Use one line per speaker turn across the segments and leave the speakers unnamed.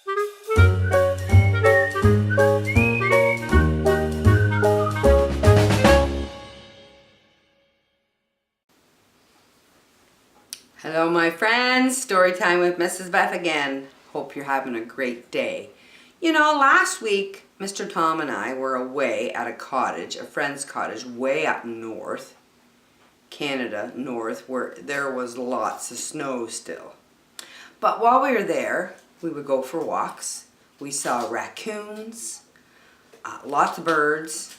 Hello my friends, story time with Mrs. Beth again. Hope you're having a great day. You know, last week Mr. Tom and I were away at a cottage, a friend's cottage way up north, Canada north, where there was lots of snow still. But while we were there, we would go for walks. We saw raccoons, lots of birds,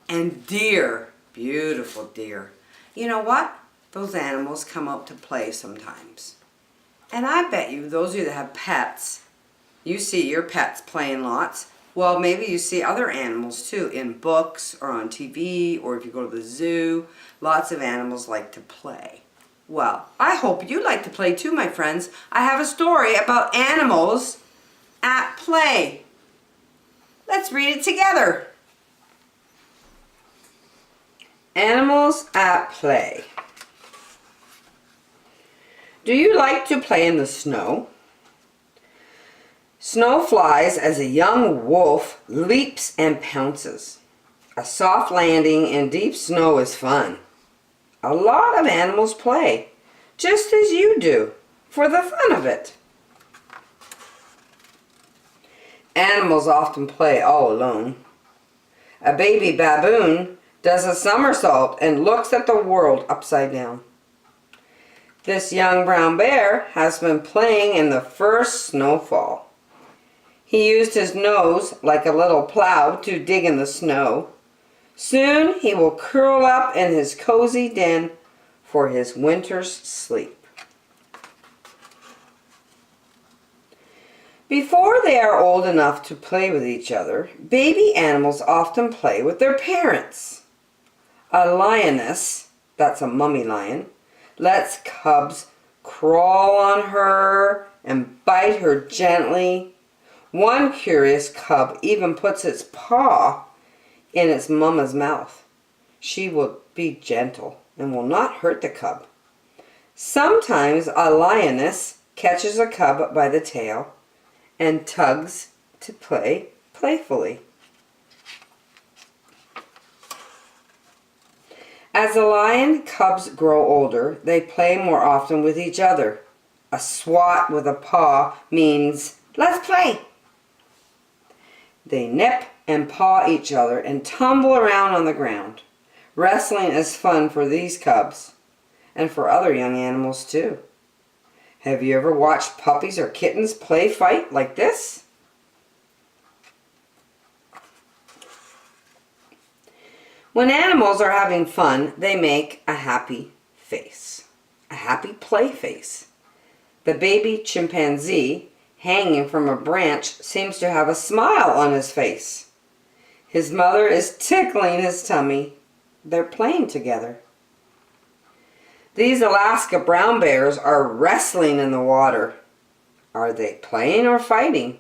and deer, beautiful deer. You know what? Those animals come out to play sometimes. And I bet you, those of you that have pets, you see your pets playing lots. Well, maybe you see other animals too in books or on TV, or if you go to the zoo, lots of animals like to play. Well, I hope you like to play too, my friends. I have a story about animals at play. Let's read it together. Animals at play. Do you like to play in the snow? Snow flies as a young wolf leaps and pounces. A soft landing in deep snow is fun. A lot of animals play, just as you do, for the fun of it. Animals often play all alone. A baby baboon does a somersault and looks at the world upside down. This young brown bear has been playing in the first snowfall. He used his nose like a little plow to dig in the snow. Soon he will curl up in his cozy den for his winter's sleep. Before they are old enough to play with each other, baby animals often play with their parents. A lioness, that's a mummy lion, lets cubs crawl on her and bite her gently. One curious cub even puts its paw in its mama's mouth. She will be gentle and will not hurt the cub. Sometimes a lioness catches a cub by the tail and tugs to play playfully. As the lion cubs grow older, they play more often with each other. A swat with a paw means, let's play. They nip and paw each other and tumble around on the ground. Wrestling is fun for these cubs and for other young animals too. Have you ever watched puppies or kittens play fight like this? When animals are having fun, they make a happy face, a happy play face. The baby chimpanzee, hanging from a branch, seems to have a smile on his face. His mother is tickling his tummy. They're playing together. These Alaska brown bears are wrestling in the water. Are they playing or fighting?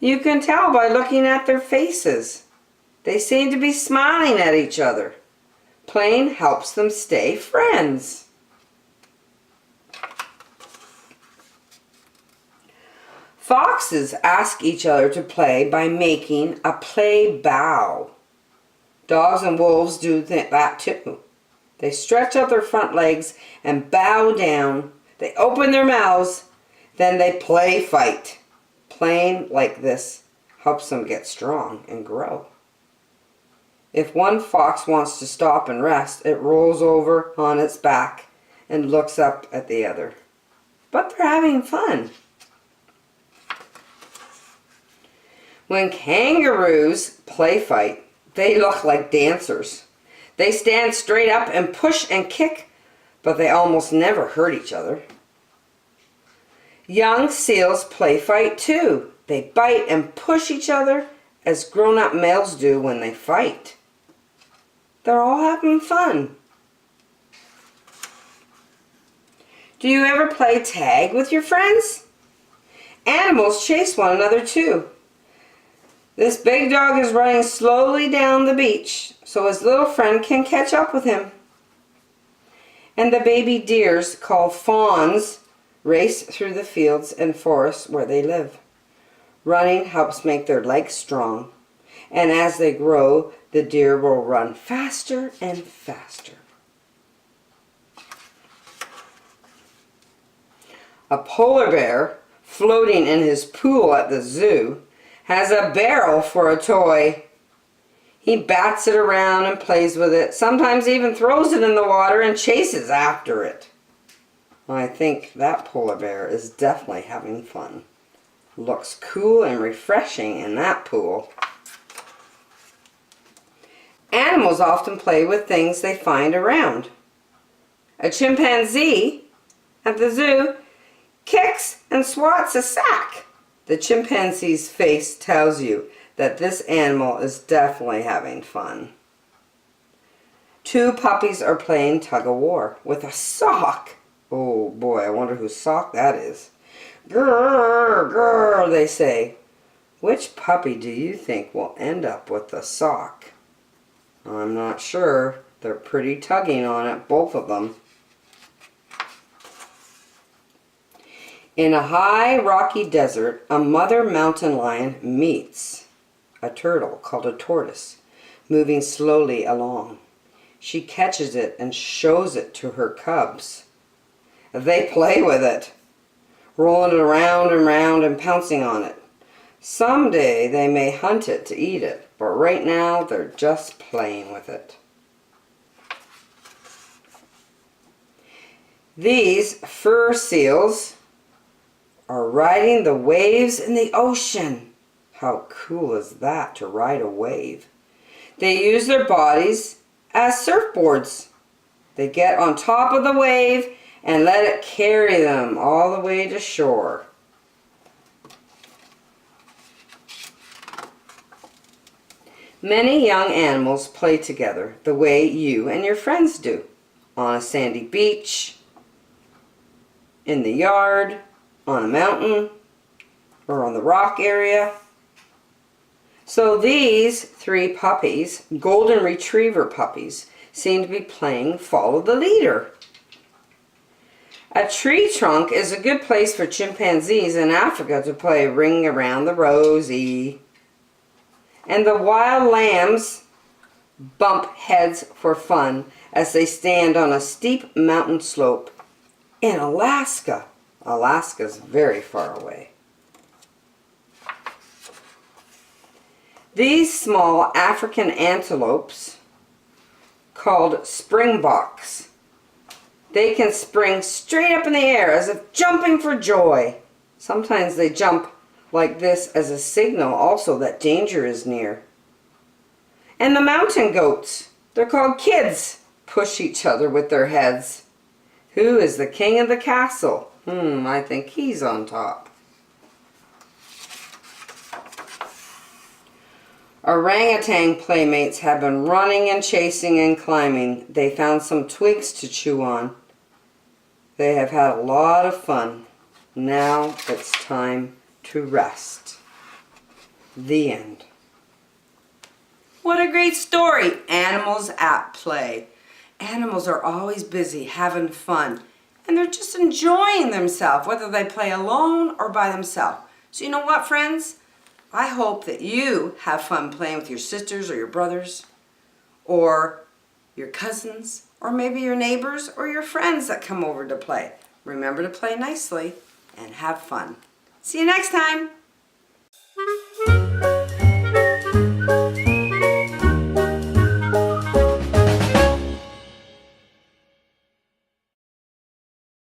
You can tell by looking at their faces. They seem to be smiling at each other. Playing helps them stay friends. Foxes ask each other to play by making a play bow. Dogs and wolves do that too. They stretch out their front legs and bow down. They open their mouths, then they play fight. Playing like this helps them get strong and grow. If one fox wants to stop and rest, it rolls over on its back and looks up at the other. But they're having fun. When kangaroos play fight, they look like dancers. They stand straight up and push and kick, but they almost never hurt each other. Young seals play fight too. They bite and push each other as grown-up males do when they fight. They're all having fun. Do you ever play tag with your friends? Animals chase one another too. This big dog is running slowly down the beach so his little friend can catch up with him. And the baby deers, called fawns, race through the fields and forests where they live. Running helps make their legs strong, and as they grow, the deer will run faster and faster. A polar bear, floating in his pool at the zoo, has a barrel for a toy. He bats it around and plays with it, sometimes even throws it in the water and chases after it. I think that polar bear is definitely having fun. Looks cool and refreshing in that pool. Animals often play with things they find around. A chimpanzee at the zoo kicks and swats a sack. The chimpanzee's face tells you that this animal is definitely having fun. Two puppies are playing tug-of-war with a sock. Oh boy, I wonder whose sock that is. Grrr, grrr, they say. Which puppy do you think will end up with the sock? I'm not sure. They're pretty tugging on it, both of them. In a high rocky desert, a mother mountain lion meets a turtle called a tortoise, moving slowly along. She catches it and shows it to her cubs. They play with it, rolling it around and round and pouncing on it. Someday they may hunt it to eat it, but right now they're just playing with it. These fur seals are riding the waves in the ocean. How cool is that, to ride a wave? They use their bodies as surfboards. They get on top of the wave and let it carry them all the way to shore. Many young animals play together the way you and your friends do. On a sandy beach, in the yard, on a mountain, or on the rock area. So these three puppies, golden retriever puppies, seem to be playing follow the leader. A tree trunk is a good place for chimpanzees in Africa to play ring around the rosy. And the wild lambs bump heads for fun as they stand on a steep mountain slope in Alaska. Alaska's very far away. These small African antelopes, called springboks, they can spring straight up in the air as if jumping for joy. Sometimes they jump like this as a signal also that danger is near. And the mountain goats, they're called kids, push each other with their heads. Who is the king of the castle? I think he's on top. Orangutan playmates have been running and chasing and climbing. They found some twigs to chew on. They have had a lot of fun. Now it's time to rest. The end. What a great story. Animals at play. Animals are always busy having fun, and they're just enjoying themselves, whether they play alone or by themselves. So you know what, friends? I hope that you have fun playing with your sisters or your brothers or your cousins or maybe your neighbors or your friends that come over to play. Remember to play nicely and have fun. See you next time.